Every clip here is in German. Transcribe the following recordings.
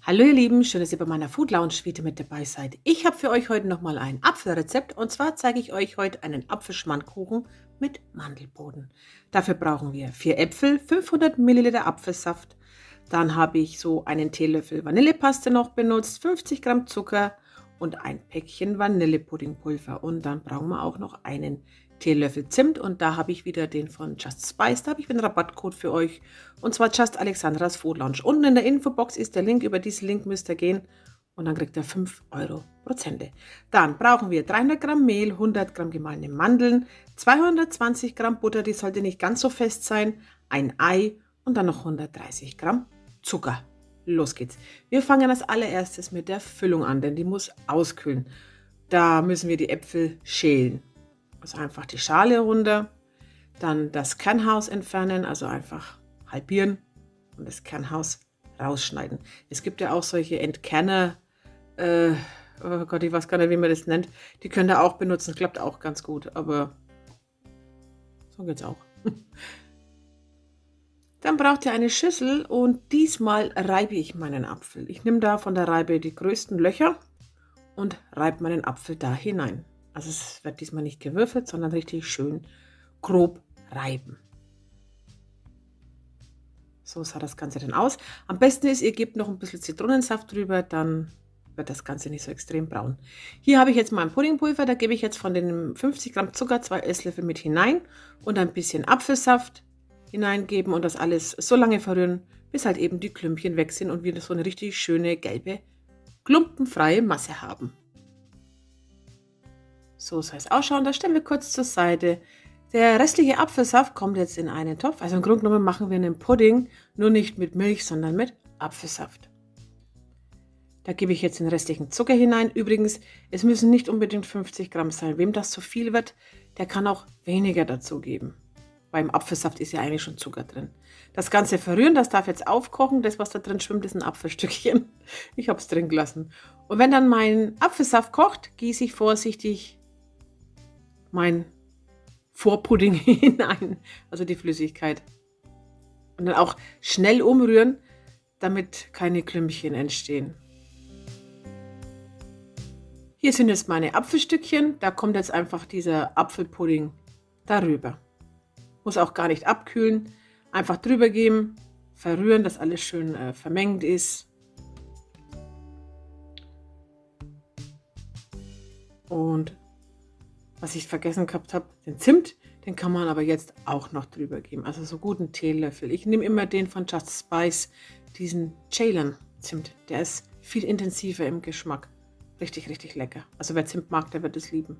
Hallo ihr Lieben, schön, dass ihr bei meiner Food Lounge wieder mit dabei seid. Ich habe für euch heute nochmal ein Apfelrezept und zwar zeige ich euch heute einen Apfelschmandkuchen mit Mandelboden. Dafür brauchen wir 4 Äpfel, 500 Milliliter Apfelsaft, dann habe ich so einen Teelöffel Vanillepaste noch benutzt, 50 Gramm Zucker und ein Päckchen Vanillepuddingpulver und dann brauchen wir auch noch einen Teelöffel Zimt und da habe ich wieder den von Just Spice, da habe ich einen Rabattcode für euch und zwar Just Alexandras Food Lounge. Unten in der Infobox ist der Link, über diesen Link müsst ihr gehen und dann kriegt ihr 5 Euro Prozente. Dann brauchen wir 300 Gramm Mehl, 100 Gramm gemahlene Mandeln, 220 Gramm Butter, die sollte nicht ganz so fest sein, ein Ei und dann noch 130 Gramm Zucker. Los geht's. Wir fangen als allererstes mit der Füllung an, denn die muss auskühlen. Da müssen wir die Äpfel schälen. Also einfach die Schale runter, dann das Kernhaus entfernen, also einfach halbieren und das Kernhaus rausschneiden. Es gibt ja auch solche Entkerner, oh Gott, ich weiß gar nicht, wie man das nennt. Die könnt ihr auch benutzen, das klappt auch ganz gut, aber so geht's auch. Dann braucht ihr eine Schüssel und diesmal reibe ich meinen Apfel. Ich nehme da von der Reibe die größten Löcher und reibe meinen Apfel da hinein. Also es wird diesmal nicht gewürfelt, sondern richtig schön grob reiben. So sah das Ganze dann aus. Am besten ist, ihr gebt noch ein bisschen Zitronensaft drüber, dann wird das Ganze nicht so extrem braun. Hier habe ich jetzt mein Puddingpulver, da gebe ich jetzt von den 50 Gramm Zucker 2 Esslöffel mit hinein und ein bisschen Apfelsaft hineingeben und das alles so lange verrühren, bis halt eben die Klümpchen weg sind und wir so eine richtig schöne gelbe, klumpenfreie Masse haben. So soll es ausschauen, das stellen wir kurz zur Seite. Der restliche Apfelsaft kommt jetzt in einen Topf. Also im Grunde genommen machen wir einen Pudding, nur nicht mit Milch, sondern mit Apfelsaft. Da gebe ich jetzt den restlichen Zucker hinein. Übrigens, es müssen nicht unbedingt 50 Gramm sein. Wem das zu viel wird, der kann auch weniger dazu geben. Beim Apfelsaft ist ja eigentlich schon Zucker drin. Das Ganze verrühren, das darf jetzt aufkochen. Das, was da drin schwimmt, ist ein Apfelstückchen. Ich habe es drin gelassen. Und wenn dann mein Apfelsaft kocht, gieße ich vorsichtig mein Vorpudding hinein, also die Flüssigkeit. Und dann auch schnell umrühren, damit keine Klümpchen entstehen. Hier sind jetzt meine Apfelstückchen, da kommt jetzt einfach dieser Apfelpudding darüber. Muss auch gar nicht abkühlen, einfach drüber geben, verrühren, dass alles schön vermengt ist. Und was ich vergessen gehabt habe, den Zimt, den kann man aber jetzt auch noch drüber geben. Also so gut einen Teelöffel. Ich nehme immer den von Just Spice, diesen Ceylon-Zimt. Der ist viel intensiver im Geschmack. Richtig, richtig lecker. Also wer Zimt mag, der wird es lieben.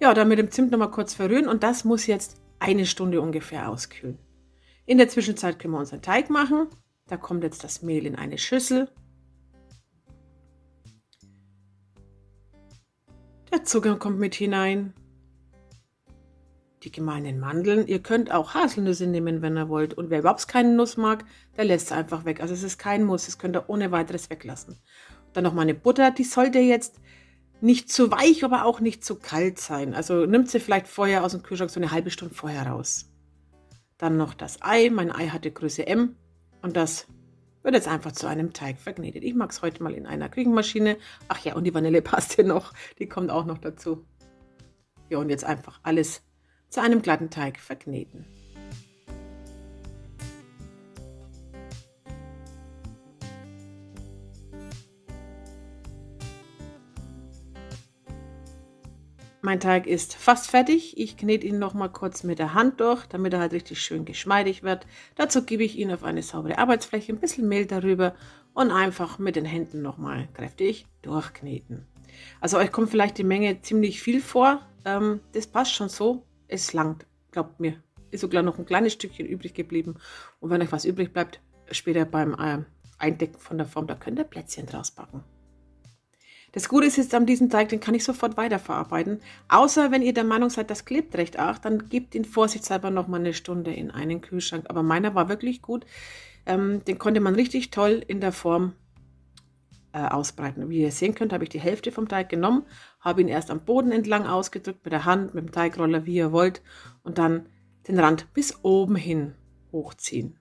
Ja, dann mit dem Zimt nochmal kurz verrühren und das muss jetzt 1 Stunde ungefähr auskühlen. In der Zwischenzeit können wir unseren Teig machen. Da kommt jetzt das Mehl in eine Schüssel. Der Zucker kommt mit hinein. Die gemahlenen Mandeln. Ihr könnt auch Haselnüsse nehmen, wenn ihr wollt. Und wer überhaupt keine Nuss mag, der lässt es einfach weg. Also es ist kein Muss, das könnt ihr ohne weiteres weglassen. Dann noch meine Butter, die sollte jetzt nicht zu weich, aber auch nicht zu kalt sein. Also nimmt sie vielleicht vorher aus dem Kühlschrank so eine halbe Stunde vorher raus. Dann noch das Ei. Mein Ei hatte Größe M und das wird jetzt einfach zu einem Teig verknetet. Ich mag es heute mal in einer Küchenmaschine. Ach ja, und die Vanillepaste noch, die kommt auch noch dazu. Ja, und jetzt einfach alles zu einem glatten Teig verkneten. Mein Teig ist fast fertig. Ich knete ihn noch mal kurz mit der Hand durch, damit er halt richtig schön geschmeidig wird. Dazu gebe ich ihn auf eine saubere Arbeitsfläche, ein bisschen Mehl darüber und einfach mit den Händen noch mal kräftig durchkneten. Also euch kommt vielleicht die Menge ziemlich viel vor. Das passt schon so. Es langt, glaubt mir. Ist sogar noch ein kleines Stückchen übrig geblieben. Und wenn euch was übrig bleibt, später beim Eindecken von der Form, da könnt ihr Plätzchen draus backen. Das Gute ist jetzt an diesem Teig, den kann ich sofort weiterverarbeiten. Außer wenn ihr der Meinung seid, das klebt recht arg, dann gebt ihn vorsichtshalber noch mal eine Stunde in einen Kühlschrank. Aber meiner war wirklich gut. Den konnte man richtig toll in der Form ausbreiten. Wie ihr sehen könnt, habe ich die Hälfte vom Teig genommen, habe ihn erst am Boden entlang ausgedrückt, mit der Hand, mit dem Teigroller, wie ihr wollt, und dann den Rand bis oben hin hochziehen.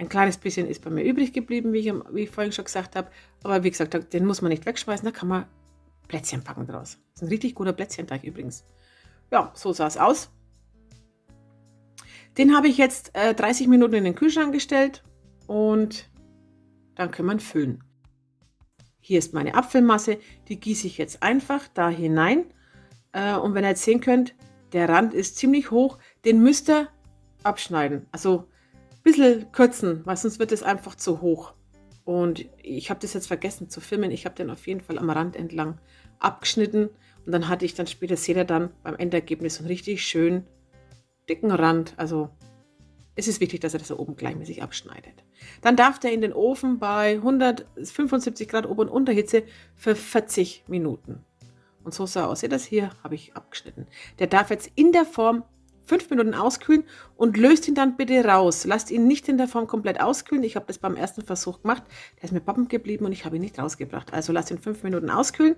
Ein kleines bisschen ist bei mir übrig geblieben, wie ich vorhin schon gesagt habe, aber wie gesagt, den muss man nicht wegschmeißen, da kann man Plätzchen backen draus. Das ist ein richtig guter Plätzchenteig übrigens. Ja, so sah es aus. Den habe ich jetzt 30 Minuten in den Kühlschrank gestellt und dann kann man füllen. Hier ist meine Apfelmasse, die gieße ich jetzt einfach da hinein. Und wenn ihr jetzt sehen könnt, der Rand ist ziemlich hoch, den müsst ihr abschneiden. Also ein bisschen kürzen, weil sonst wird es einfach zu hoch. Und ich habe das jetzt vergessen zu filmen. Ich habe den auf jeden Fall am Rand entlang abgeschnitten. Und dann hatte ich dann später, seht ihr dann beim Endergebnis, einen richtig schön dicken Rand. Also es ist wichtig, dass ihr das da oben gleichmäßig abschneidet. Dann darf der in den Ofen bei 175 Grad Ober- und Unterhitze für 40 Minuten. Und so sah aus. Seht ihr das hier? Habe ich abgeschnitten. Der darf jetzt in der Form 5 Minuten auskühlen und löst ihn dann bitte raus. Lasst ihn nicht in der Form komplett auskühlen. Ich habe das beim ersten Versuch gemacht. Der ist mir pappen geblieben und ich habe ihn nicht rausgebracht. Also lasst ihn 5 Minuten auskühlen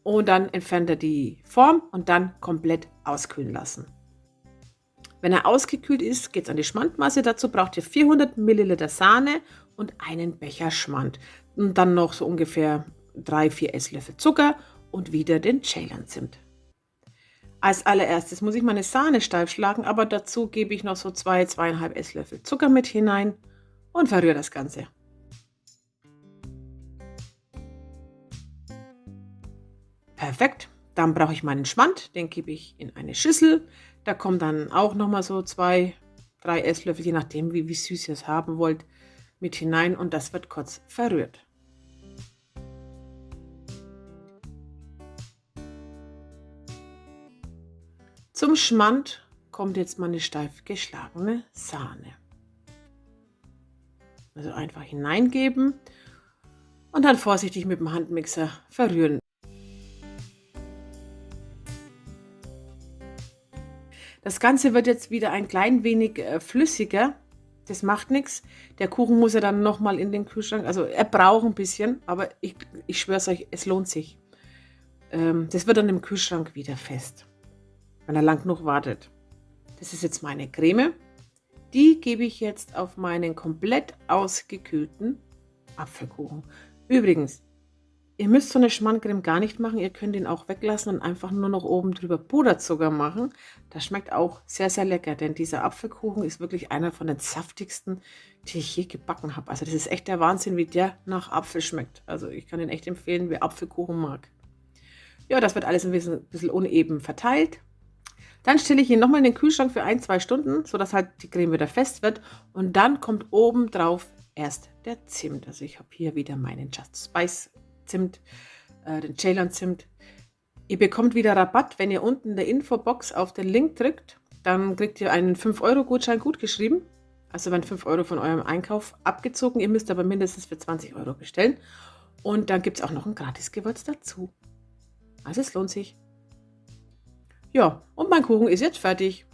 und dann entfernt er die Form und dann komplett auskühlen lassen. Wenn er ausgekühlt ist, geht es an die Schmandmasse. Dazu braucht ihr 400 Milliliter Sahne und einen Becher Schmand. Und dann noch so ungefähr 3-4 Esslöffel Zucker und wieder den Ceylon-Zimt. Als allererstes muss ich meine Sahne steif schlagen, aber dazu gebe ich noch so 2,5 Esslöffel Zucker mit hinein und verrühre das Ganze. Perfekt. Dann brauche ich meinen Schmand, den gebe ich in eine Schüssel. Da kommen dann auch nochmal so 2-3 Esslöffel, je nachdem wie süß ihr es haben wollt, mit hinein und das wird kurz verrührt. Zum Schmand kommt jetzt meine steif geschlagene Sahne. Also einfach hineingeben und dann vorsichtig mit dem Handmixer verrühren. Das Ganze wird jetzt wieder ein klein wenig flüssiger. Das macht nichts. Der Kuchen muss ja dann nochmal in den Kühlschrank. Also er braucht ein bisschen, aber ich schwöre es euch, es lohnt sich. Das wird dann im Kühlschrank wieder fest, wenn er lang genug wartet. Das ist jetzt meine Creme. Die gebe ich jetzt auf meinen komplett ausgekühlten Apfelkuchen. Übrigens, ihr müsst so eine Schmandcreme gar nicht machen. Ihr könnt ihn auch weglassen und einfach nur noch oben drüber Puderzucker machen. Das schmeckt auch sehr, sehr lecker, denn dieser Apfelkuchen ist wirklich einer von den saftigsten, die ich je gebacken habe. Also das ist echt der Wahnsinn, wie der nach Apfel schmeckt. Also ich kann ihn echt empfehlen, wer Apfelkuchen mag. Ja, das wird alles ein bisschen uneben verteilt. Dann stelle ich ihn nochmal in den Kühlschrank für 1-2 Stunden, sodass halt die Creme wieder fest wird. Und dann kommt oben drauf erst der Zimt. Also ich habe hier wieder meinen Just Spice Zimt, den Ceylon Zimt. Ihr bekommt wieder Rabatt, wenn ihr unten in der Infobox auf den Link drückt. Dann kriegt ihr einen 5-Euro-Gutschein gutgeschrieben. Also werden 5 Euro von eurem Einkauf abgezogen. Ihr müsst aber mindestens für 20 Euro bestellen. Und dann gibt es auch noch ein Gratisgewürz dazu. Also es lohnt sich. Ja, und mein Kuchen ist jetzt fertig.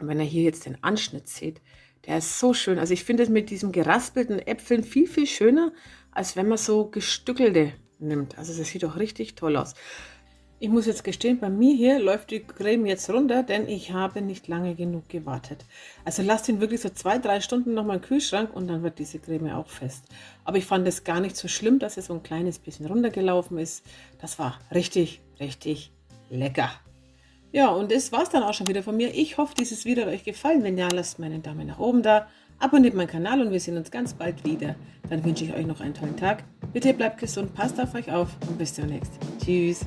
Und wenn ihr hier jetzt den Anschnitt seht, der ist so schön. Also ich finde es mit diesen geraspelten Äpfeln viel, viel schöner, als wenn man so gestückelte nimmt. Also das sieht doch richtig toll aus. Ich muss jetzt gestehen, bei mir hier läuft die Creme jetzt runter, denn ich habe nicht lange genug gewartet. Also lasst ihn wirklich so 2-3 Stunden noch mal im Kühlschrank und dann wird diese Creme auch fest. Aber ich fand es gar nicht so schlimm, dass es so ein kleines bisschen runtergelaufen ist. Das war richtig, richtig lecker. Ja, und das war es dann auch schon wieder von mir. Ich hoffe, dieses Video hat euch gefallen. Wenn ja, lasst mir einen Daumen nach oben da. Abonniert meinen Kanal und wir sehen uns ganz bald wieder. Dann wünsche ich euch noch einen tollen Tag. Bitte bleibt gesund, passt auf euch auf und bis demnächst. Tschüss.